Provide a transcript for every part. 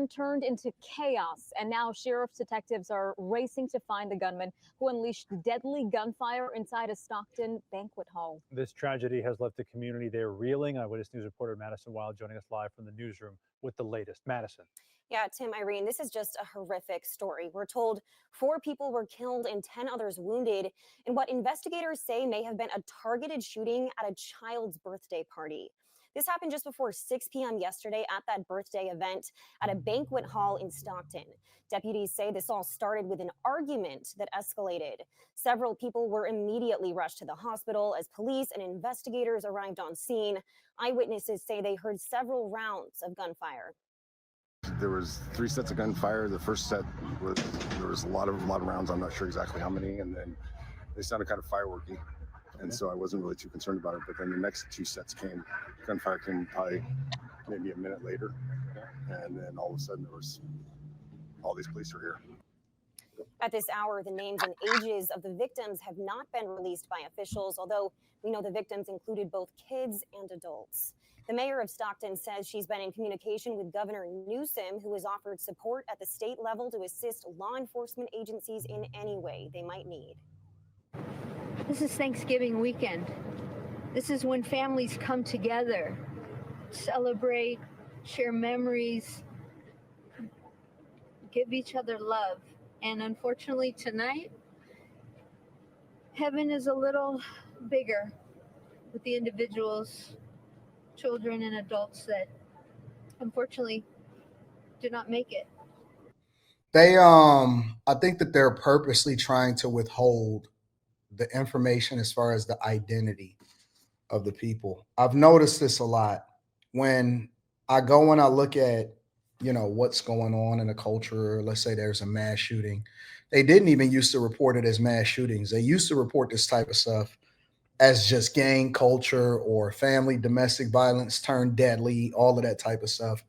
Stockton turned into chaos, and now sheriff's detectives are racing to find the gunman who unleashed deadly gunfire inside a Stockton banquet hall. This tragedy has left the community there reeling. Eyewitness News reporter Madison Wild joining us live from the newsroom with the latest. Madison. Yeah, Tim, Irene, this is just a horrific story. We're told 4 people were killed and 10 others wounded in what investigators say may have been a targeted shooting at a child's birthday party. This happened just before 6 p.m. yesterday at that birthday event at a banquet hall in Stockton. Deputies say this all started with an argument that escalated. Several people were immediately rushed to the hospital as police and investigators arrived on scene. Eyewitnesses say they heard several rounds of gunfire. There was 3 sets of gunfire. The first set was there was a lot of rounds. I'm not sure exactly how many, and then they sounded kind of fireworky, and so I wasn't really too concerned about it. But then the next 2 sets came. Gunfire came probably maybe a minute later, and then all of a sudden there was all these police are here. At this hour, the names and ages of the victims have not been released by officials, although we know the victims included both kids and adults. The mayor of Stockton says she's been in communication with Governor Newsom, who has offered support at the state level to assist law enforcement agencies in any way they might need. This is Thanksgiving weekend. This is when families come together, celebrate, share memories, give each other love. And unfortunately tonight, heaven is a little bigger with the individuals, children and adults that unfortunately did not make it. I think that they're purposely trying to withhold the information as far as the identity of the people. I've noticed this a lot when I go and I look at, what's going on in the culture. Let's say there's a mass shooting. They didn't even used to report it as mass shootings. They used to report this type of stuff as just gang culture or family domestic violence turned deadly, all of that type of stuff.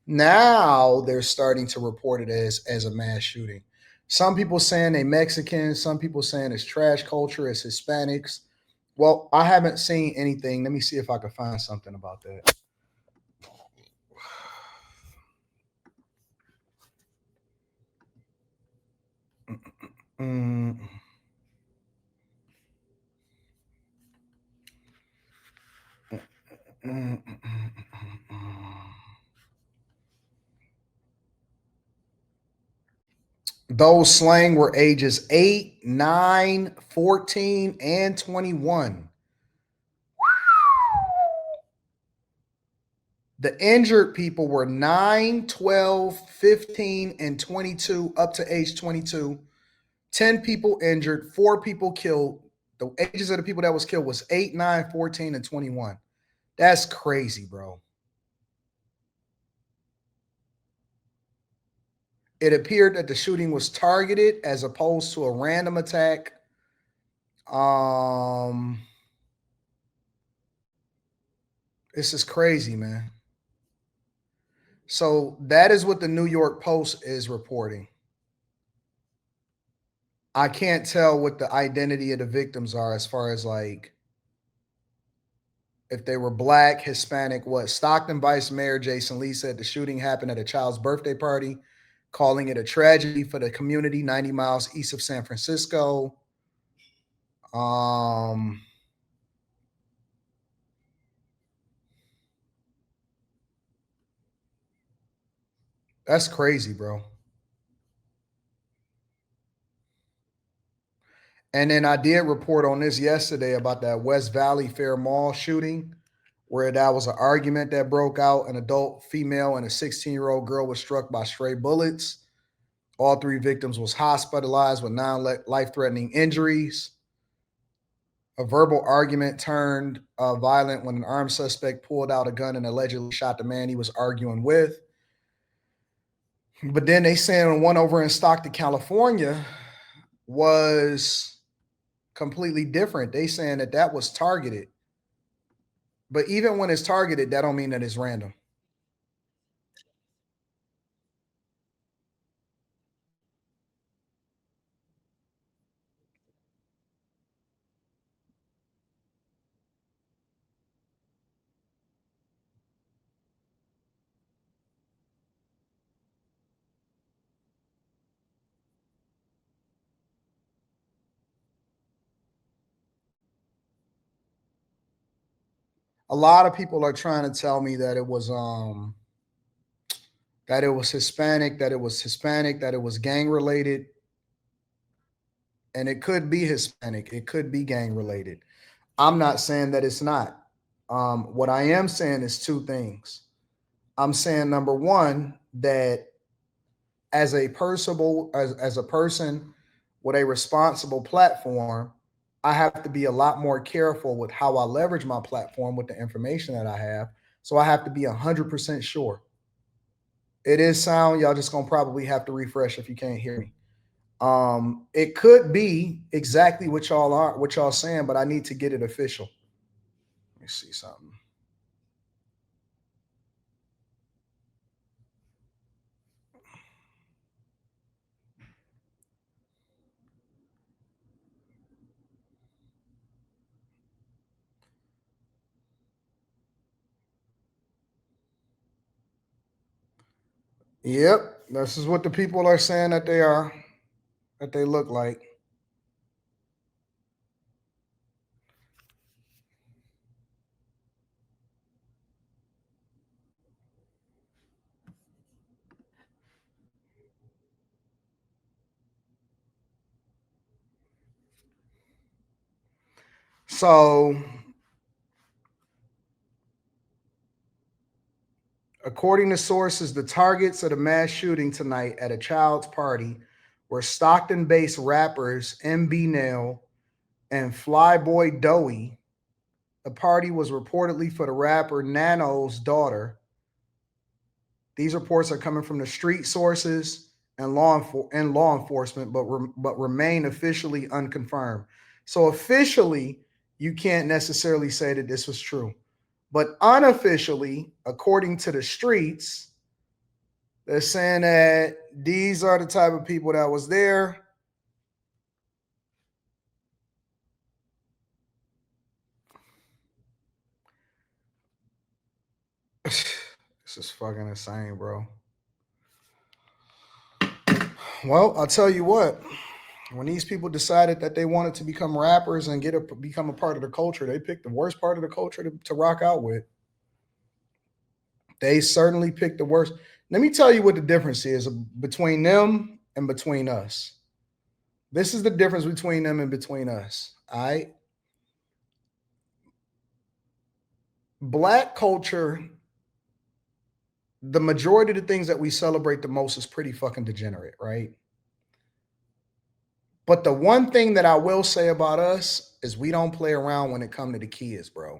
Now they're starting to report it as a mass shooting. Some people saying they Mexicans, some people saying it's trash culture, it's Hispanics. Well, I haven't seen anything. Let me see if I can find something about that. Those slang were ages 8, 9, 14, and 21. The injured people were 9, 12, 15, and 22, up to age 22. 10 people injured, 4 people killed. The ages of the people that was killed was 8, 9, 14, and 21. That's crazy, bro. It appeared that the shooting was targeted as opposed to a random attack. This is crazy, man. So that is what the New York Post is reporting. I can't tell what the identity of the victims are as far as like if they were Black, Hispanic, what. Stockton Vice Mayor Jason Lee said the shooting happened at a child's birthday party, calling it a tragedy for the community 90 miles east of San Francisco. That's crazy, bro. And then I did report on this yesterday about that West Valley Fair Mall shooting, where that was an argument that broke out. An adult female and a 16-year-old girl was struck by stray bullets. All 3 victims was hospitalized with non-life-threatening injuries. A verbal argument turned violent when an armed suspect pulled out a gun and allegedly shot the man he was arguing with. But then they saying one over in Stockton, California was completely different. They saying that was targeted. But even when it's targeted, that don't mean that it's random. A lot of people are trying to tell me that it was Hispanic, that it was gang related, and it could be Hispanic, it could be gang related. I'm not saying that it's not. What I am saying is two things. I'm saying number one, that as a person with a responsible platform, I have to be a lot more careful with how I leverage my platform with the information that I have. So I have to be 100% sure. It is sound. Y'all just gonna probably have to refresh if you can't hear me. It could be exactly what y'all saying, but I need to get it official. Let me see something. Yep, this is what the people are saying that they are, that they look like. So, according to sources, the targets of the mass shooting tonight at a child's party were Stockton-based rappers MB Nail and Flyboy Doey. The party was reportedly for the rapper Nano's daughter. These reports are coming from the street sources and law enforcement, but remain officially unconfirmed. So officially, you can't necessarily say that this was true. But unofficially, according to the streets, they're saying that these are the type of people that was there. This is fucking insane, bro. Well, I'll tell you what. When these people decided that they wanted to become rappers and become a part of the culture, they picked the worst part of the culture to rock out with. They certainly picked the worst. Let me tell you what the difference is between them and between us. This is the difference between them and between us. All right. Black culture, the majority of the things that we celebrate the most is pretty fucking degenerate, right? But the one thing that I will say about us is we don't play around when it comes to the kids, bro.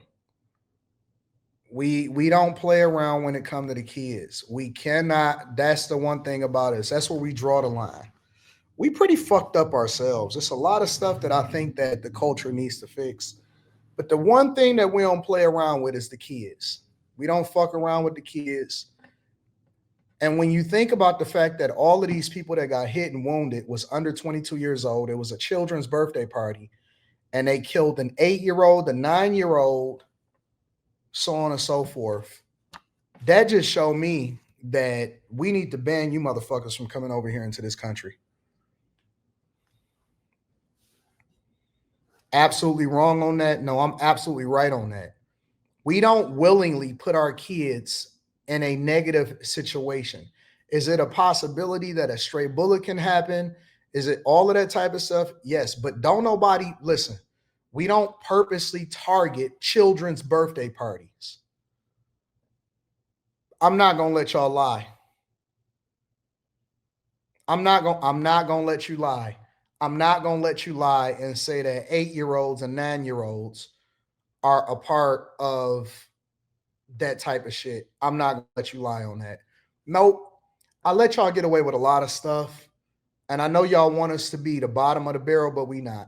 We don't play around when it comes to the kids. We cannot. That's the one thing about us. That's where we draw the line. We pretty fucked up ourselves. There's a lot of stuff that I think that the culture needs to fix. But the one thing that we don't play around with is the kids. We don't fuck around with the kids. And when you think about the fact that all of these people that got hit and wounded was under 22 years old, it was a children's birthday party, and they killed an 8-year-old, a 9-year-old, so on and so forth. That just showed me that we need to ban you motherfuckers from coming over here into this country. Absolutely wrong on that? No, I'm absolutely right on that. We don't willingly put our kids in a negative situation. Is it a possibility that a stray bullet can happen? Is it all of that type of stuff? Yes, but don't nobody listen. We don't purposely target children's birthday parties. I'm not gonna let y'all lie. I'm not gonna let you lie. I'm not gonna let you lie and say that 8-year-olds and 9-year-olds are a part of that type of shit. I'm not gonna let you lie on that. Nope. I let y'all get away with a lot of stuff. And I know y'all want us to be the bottom of the barrel, but we not.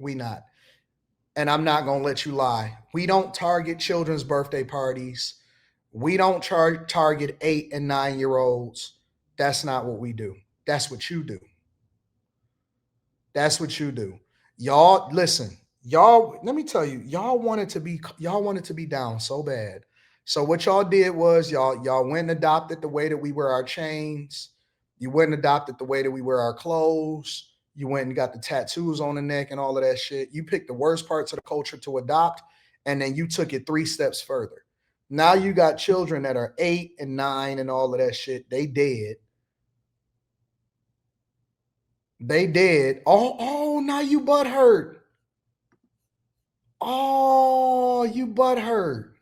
We not. And I'm not gonna let you lie. We don't target children's birthday parties. We don't target 8 and 9-year-olds. That's not what we do. That's what you do. That's what you do. Y'all, listen, y'all, let me tell you, y'all wanted to be down so bad. So what y'all did was y'all went and adopted the way that we wear our chains. You went and adopted the way that we wear our clothes. You went and got the tattoos on the neck and all of that shit. You picked the worst parts of the culture to adopt, And then you took it 3 steps further. Now you got children that are 8 and 9 and all of that shit. They dead. They dead. Oh, now you butthurt. Oh, you butthurt.